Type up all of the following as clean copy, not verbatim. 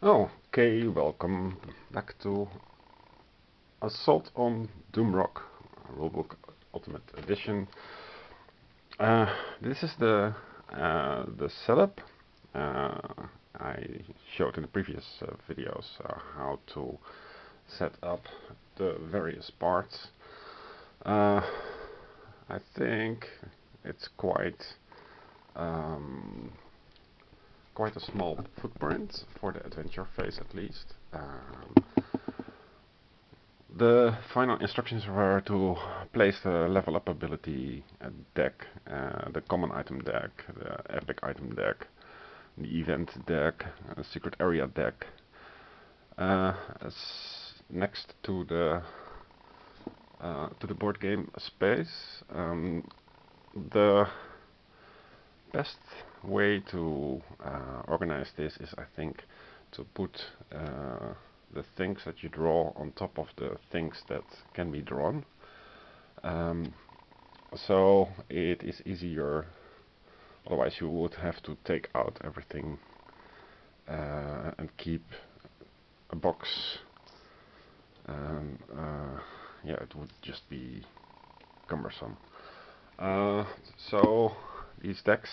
Okay, welcome back to Assault on Doomrock, Rulebook Ultimate Edition. This is the setup. Uh, I showed in the previous videos how to set up the various parts. Uh, I think it's um, quite a small footprint for the adventure phase, at least. The final instructions were to place the level up ability deck, the common item deck, the epic item deck, the event deck, secret area deck, as next to the board game space. The best way to organize this is, I think, to put the things that you draw on top of the things that can be drawn. Um, so it is easier, otherwise you would have to take out everything and keep a box. Yeah, it would just be cumbersome. Uh, so these decks,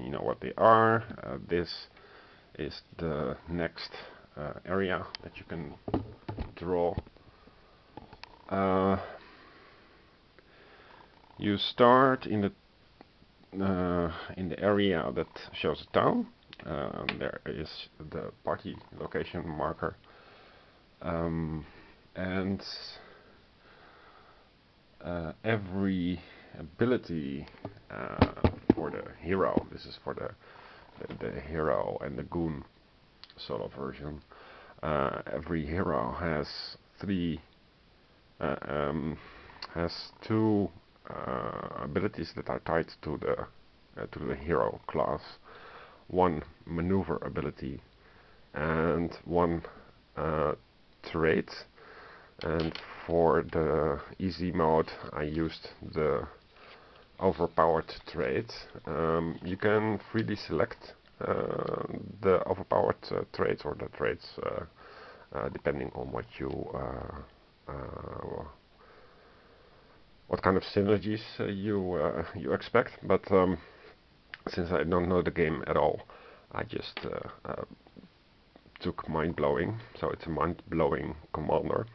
you know what they are. This is the next area that you can draw. You start in the area that shows a town. There is the party location marker, and every ability for the hero. This is for the hero and the goon solo version. Every hero has three has two abilities that are tied to the hero class. One maneuver ability and one trait. And for the easy mode, I used the overpowered trait. You can freely select the overpowered traits or the traits depending on what what kind of synergies you expect. But since I don't know the game at all, I just took mind blowing. So it's a mind blowing commander.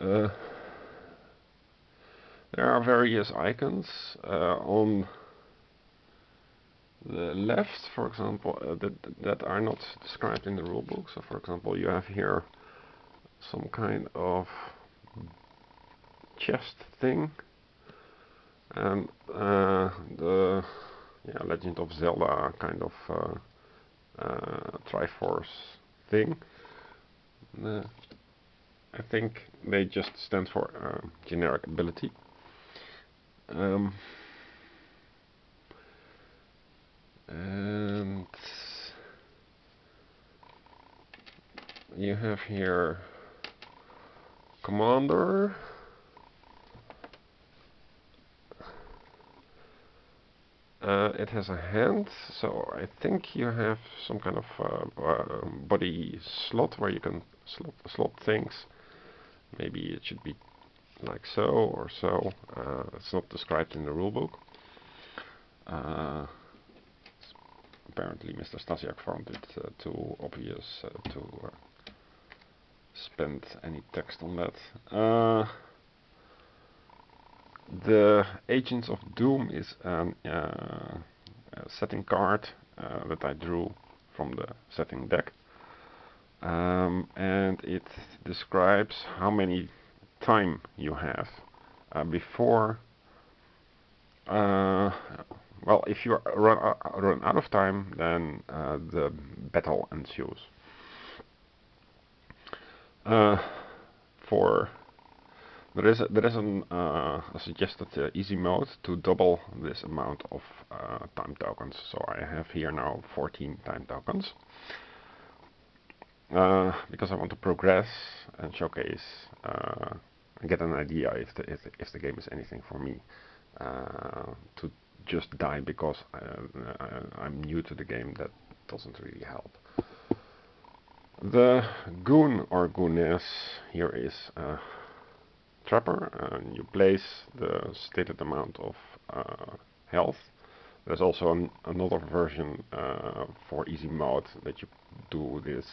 There are various icons on the left, for example, that are not described in the rulebook. So, for example, you have here some kind of chest thing, and the Legend of Zelda kind of Triforce thing. I think they just stand for generic ability. And you have here commander. It has a hand, so I think you have some kind of body slot where you can slot things. Maybe it should be like so or so. It's not described in the rulebook. Apparently Mr. Stasiak found it too obvious to spend any text on that. The Agents of Doom is a setting card that I drew from the setting deck. And it describes how many time you have before well, if you run out of time, then the battle ensues. For there is a suggested easy mode to double this amount of time tokens. So I have here now 14 time tokens. Because I want to progress and showcase, and get an idea if the game is anything for me. To just die because I'm new to the game, that doesn't really help. The goon or gooness here is a trapper, and you place the stated amount of health. There's also another version for easy mode that you do this,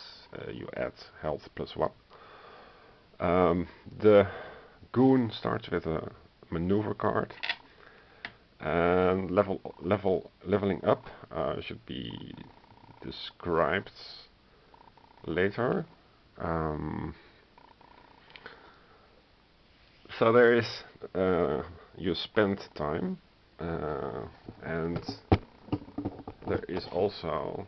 you add health +1. The goon starts with a maneuver card, and leveling up should be described later. So there is you spend time, and there is also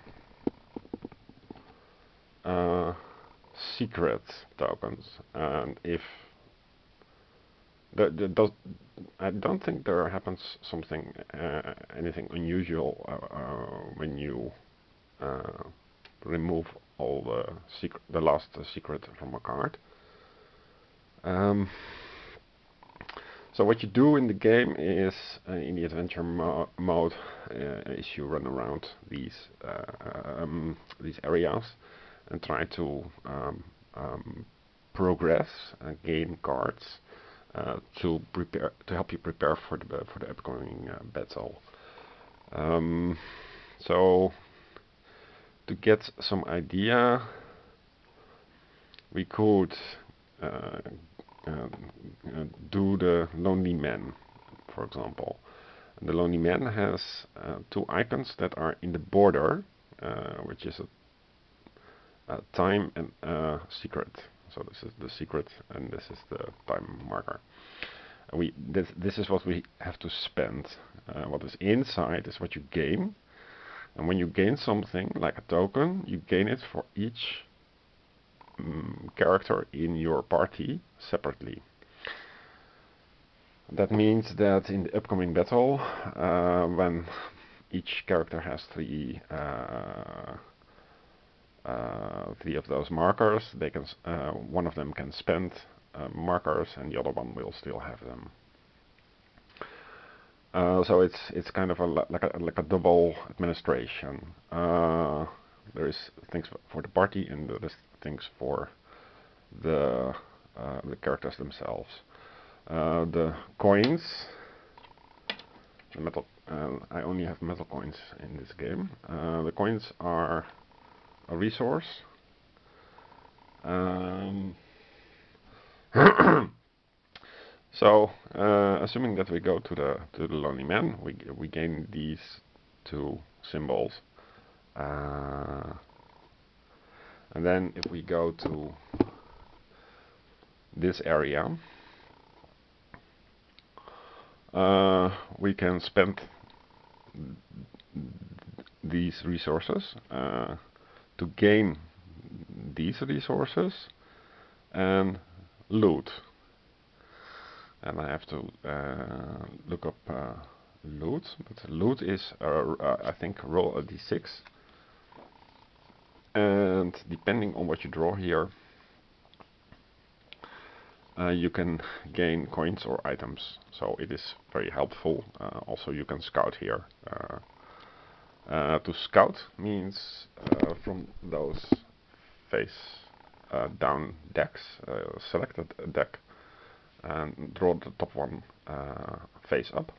secret tokens, and if does I don't think there happens something anything unusual when you remove all the last secret from a card. Um, so what you do in the game is in the adventure mode is you run around these areas and try to progress and gain cards to help you prepare for the upcoming battle. So to get some idea, we could do the Lonely Man, for example. And the Lonely Man has two icons that are in the border, which is a time and a secret. So this is the secret, and this is the time marker. This is what we have to spend. What is inside is what you gain, and when you gain something like a token, you gain it for each character in your party separately. That means that in the upcoming battle, when each character has three of those markers, they can one of them can spend markers, and the other one will still have them. So it's kind of like a double administration. There is things for the party, and there is things for the characters themselves. The coins, the metal. I only have metal coins in this game. The coins are a resource. So, assuming that we go to the Lonely Man, we gain these two symbols, and then if we go to this area, we can spend these resources to gain these resources and loot. And I have to look up loot, but loot is I think roll a d6, and depending on what you draw here, you can gain coins or items, so it is very helpful. Also, you can scout here. To scout means from those face down decks, select a deck and draw the top one face up.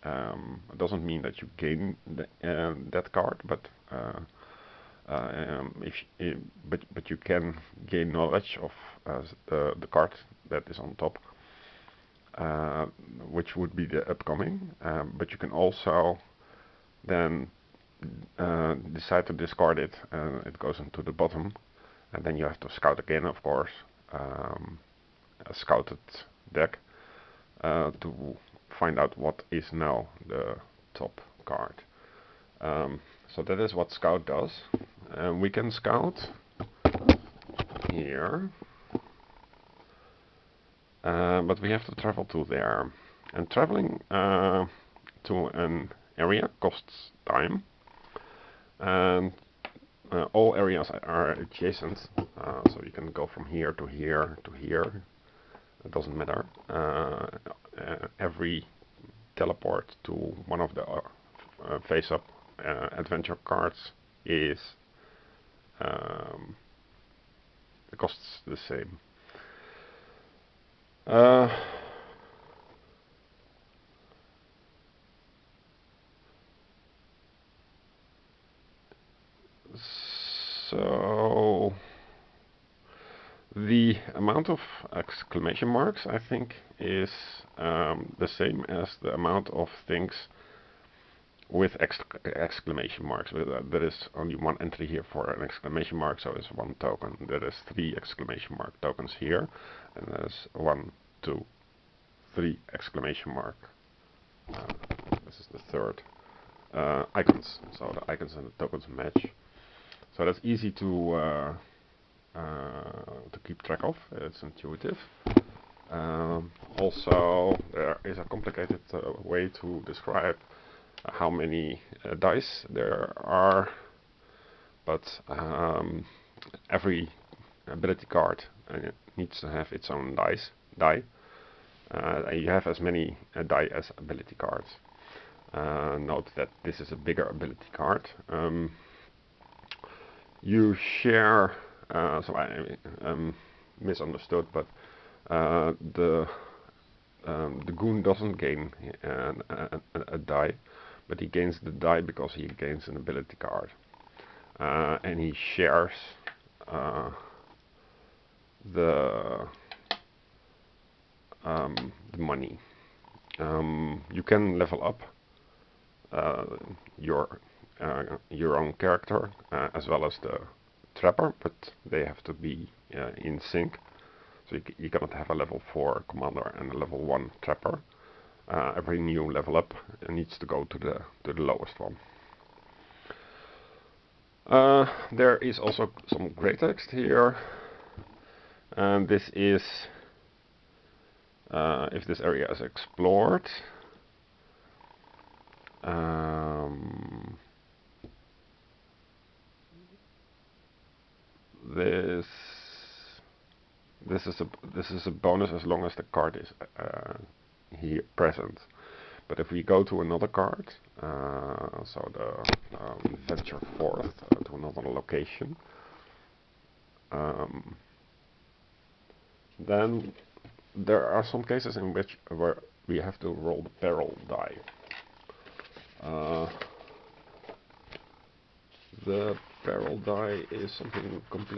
It doesn't mean that you gain that card, but but you can gain knowledge of the card that is on top, which would be the upcoming. But you can also then decide to discard it, and it goes into the bottom, and then you have to scout again, of course, a scouted deck to find out what is now the top card. So that is what scout does. We can scout here, but we have to travel to there, and traveling to an area costs time, and all areas are adjacent, so you can go from here to here to here. It doesn't matter. Every teleport to one of the face-up adventure cards is costs the same. So the amount of exclamation marks, I think, is the same as the amount of things with exclamation marks. There is only one entry here for an exclamation mark, so it's one token. There is 3 exclamation mark tokens here, and there's 1, 2, 3 exclamation mark. This is the third icons. So the icons and the tokens match. So that's easy to keep track of. It's intuitive. Also, there is a complicated way to describe how many dice there are, but every ability card needs to have its own die. You have as many die as ability cards. Note that this is a bigger ability card. You share, so I misunderstood, but the goon doesn't gain a die, but he gains the die because he gains an ability card, and he shares the money. You can level up your own character as well as the trapper, but they have to be in sync. So you cannot have a level 4 commander and a level 1 trapper. Every new level up needs to go to the lowest one. There is also some grey text here, and this is if this area is explored. This is a bonus as long as the card is here present. But if we go to another card, so the venture forth to another location, then there are some cases in which where we have to roll the peril die. The peril die is something completely